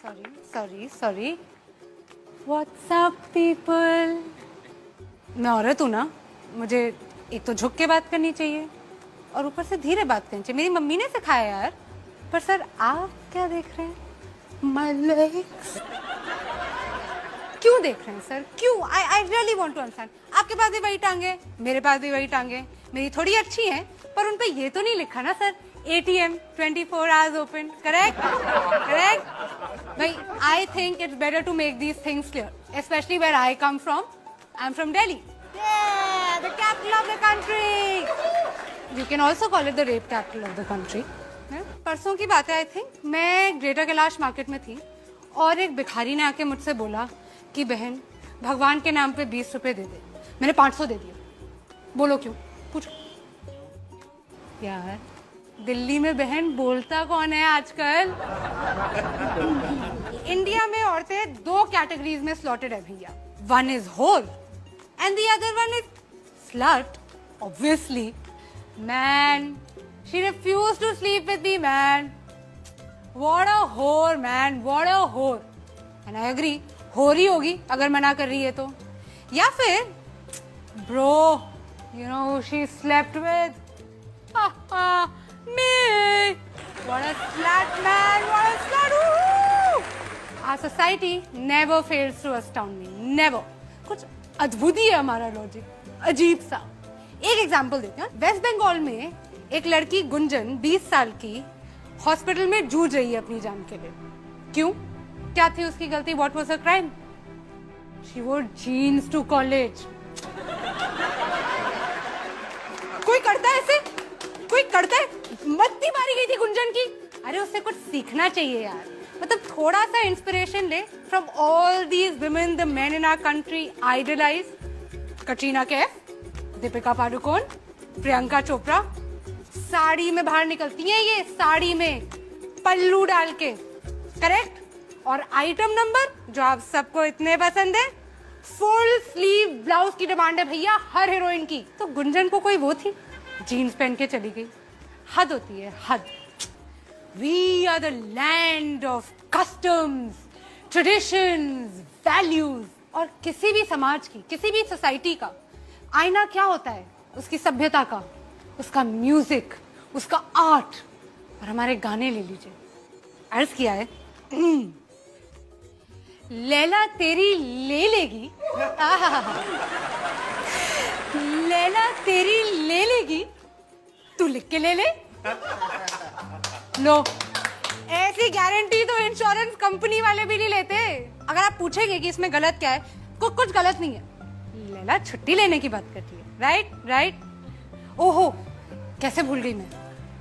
Sorry. What's up people. मैं औरत हूँ ना, मुझे एक तो झुक के बात करनी चाहिए और ऊपर से धीरे बात करनी चाहिए। मेरी मम्मी ने सिखाया यार। पर सर आप क्या देख रहे हैं? My legs. क्यों देख रहे हैं सर? क्यों? I really want to understand. आपके पास भी वही टांगे, मेरे पास भी वही टांगे। मेरी थोड़ी अच्छी हैं, पर उन पे ये तो नहीं लिखा ना sir ATM 24 hours open. Correct? भाई, I think it's better to make these things clear, especially where I come from. I'm from Delhi. Yeah, the capital of the country. You can also call it the rape capital of the country. परसों की बात है I think, मैं greater Kailash market में थी और एक भिखारी ने आके मुझसे बोला कि बहन भगवान के नाम पे 20 रुपए दे दे। मैंने 500 दे दिया। बोलो क्यों? पूछो यार। दिल्ली में बहन बोलता कौन है आजकल? इंडिया में औरतें 2 कैटेगरीज में स्लॉटेड है भैया। One is whore and the other one is slut. Obviously man, she refused to sleep with me man. What a whore man, what a होर। एंड आई एग्री, होर ही होगी अगर मना कर रही है तो। या फिर bro, you know who she slept with? Me! What a slut, man! What a slut! Woo! Our society never fails to astound me. Never. कुछ अद्भुत ही है हमारा लॉजिक, अजीब सा। एक एग्जांपल देते हैं। वेस्ट बंगाल में एक लड़की गुंजन 20 साल की हॉस्पिटल में जूझ रही है अपनी जान के लिए। क्यों? क्या थी उसकी गलती? What was her crime? She wore jeans to college. कोई करता है ऐसे? कोई करता है? मत्ती मारी गई थी गुंजन की। अरे उससे कुछ सीखना चाहिए यार। मतलब थोड़ा सा इंस्पिरेशन ले from all these women the men in our country idealise. Katrina Kaif, Deepika Padukone, Priyanka Chopra sari में बाहर निकलती हैं, ये साड़ी में पल्लू डाल के। करेक्ट? और आइटम नंबर जो आप सबको इतने पसंद है, फुल स्लीव ब्लाउज की डिमांड है भैया हर हीरोइन की। तो गुंजन को कोई वो थी, जीन्स पहन के चली गई। हद होती है, हद। We are the land of customs, traditions, values. और किसी भी समाज की, किसी भी सोसाइटी का आईना क्या होता है? उसकी सभ्यता का, उसका म्यूजिक, उसका आर्ट। और हमारे गाने ले लीजिए। अर्ज किया है लैला तेरी ले लेगी, लैला तेरी ले लेगी, तू लिख के ले ले। लो, ऐसी गारंटी तो इंश्योरेंस कंपनी वाले भी नहीं लेते। अगर आप पूछेंगे कि इसमें गलत क्या है, कुछ गलत नहीं है। लैला छुट्टी लेने की बात करती है। राइट। ओहो, कैसे भूल गई मैं।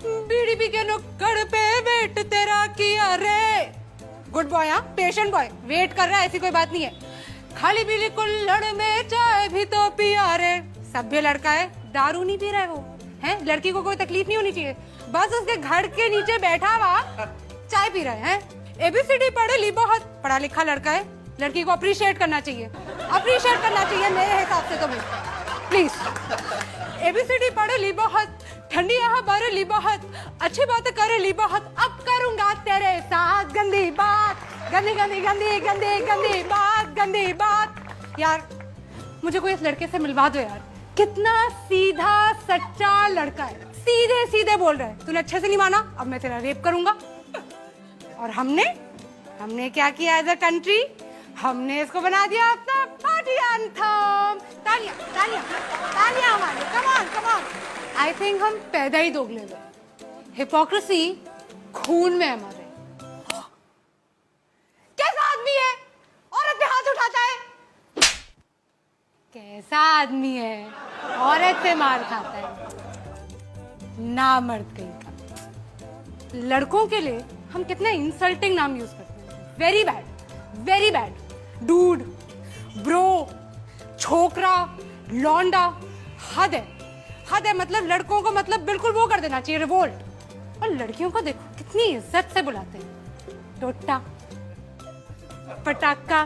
बीडीपी के नुक्कड़ पे वेट तेरा किया रे। गुड बॉय, हाँ, पेशेंट बॉय, वेट कर रहा है, ऐसी कोई बात नहीं है। खाली पीली कुल्हड़ में चाय भी तो पिया रे। सभ्य लड़का है, दारू नहीं पी रहा है वो, है? लड़की को कोई तकलीफ नहीं होनी चाहिए, बस उसके घर के नीचे बैठा हुआ चाय पी रहा है। ABCD पढ़े ली बहुत, पढ़ा लिखा लड़का है। लड़की को अप्रिशिएट करना चाहिए, अप्रिशिएट करना चाहिए मेरे हिसाब से तो भाई, प्लीज। ABCD पढ़े ली बहुत, ठंडी यहाँ बारे ली बहुत, अच्छी बात करे ली बहुत, अब करूंगा तेरे साथ गंदी बात, गंदी गंदी गंदी गंदी गंदी बात, गंदी बात। यार मुझे कोई इस लड़के से मिलवा दो यार। कितना सीधा सच्चा लड़का है, सीधे सीधे बोल रहा है। तूने अच्छे से नहीं माना, अब मैं तेरा रेप करूंगा। और हमने क्या किया एज अ कंट्री? हमने इसको बना दिया अपना पार्टी एंथम। तालियां तालियां तालियां हमारे, कम ऑन। आई थिंक हम पैदा ही दोगले हुए। हिपोक्रेसी खून में हमारे। कैसा आदमी है? औरत पे हाथ उठाता है। कैसा आदमी है? औरत से मार खाता है। ना मर्द कहीं का। लड़कों के लिए हम कितने इंसल्टिंग नाम यूज करते हैं। Very bad. डूड, ब्रो, छोकरा, लौंडा। हद है। मतलब लड़कों को मतलब बिल्कुल वो कर देना चाहिए, रिवोल्ट। और लड़कियों को देखो कितनी इज्जत से बुलाते हैं। टोटा, पटाखा,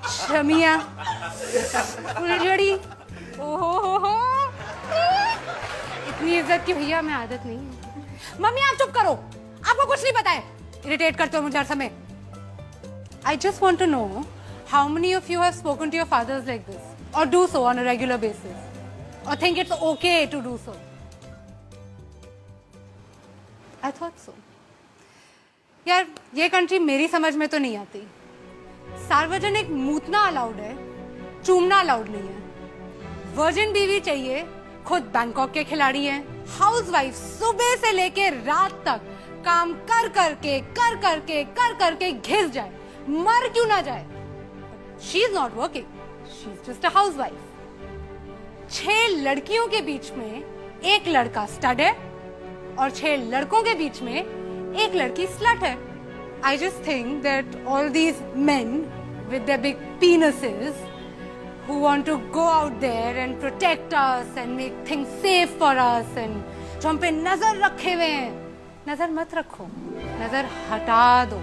शमिया, फुलझड़ी। ओहो, इतनी इज्जत की भैया मैं आदत नहीं है। मम्मी आप चुप करो, आपको कुछ नहीं पता है। इरिटेट करते हो मुझे हर समय। I just want to know how many of you have spoken to your fathers like this, or do so on a regular basis, or think it's okay to do so. I thought so. यार ये country मेरी समझ में तो नहीं आती. सार्वजनिक मूतना allowed है, चूमना अलाउड नहीं है. वर्जिन बीवी चाहिए, खुद बैंकॉक के खिलाड़ी हैं. हाउसवाइफ सुबह से लेके रात तक काम कर करके घिस जाए, मर क्यों ना जाए. She is not working, she is just a housewife. 6 लड़कियों के बीच में एक लड़का स्टड है और 6 लड़कों के बीच में एक लड़की स्लट है. I just think that all these men with their big penises who want to go out there and protect us and make things safe for us and जो हम पे नजर रखे हुए हैं, नजर मत रखो, नजर हटा दो.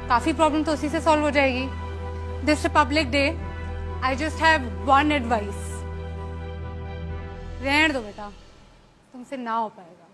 काफी प्रॉब्लम तो उसी से सॉल्व हो जाएगी. This Republic Day, I just have one advice. रहने दो बेटा, तुमसे ना हो पाएगा.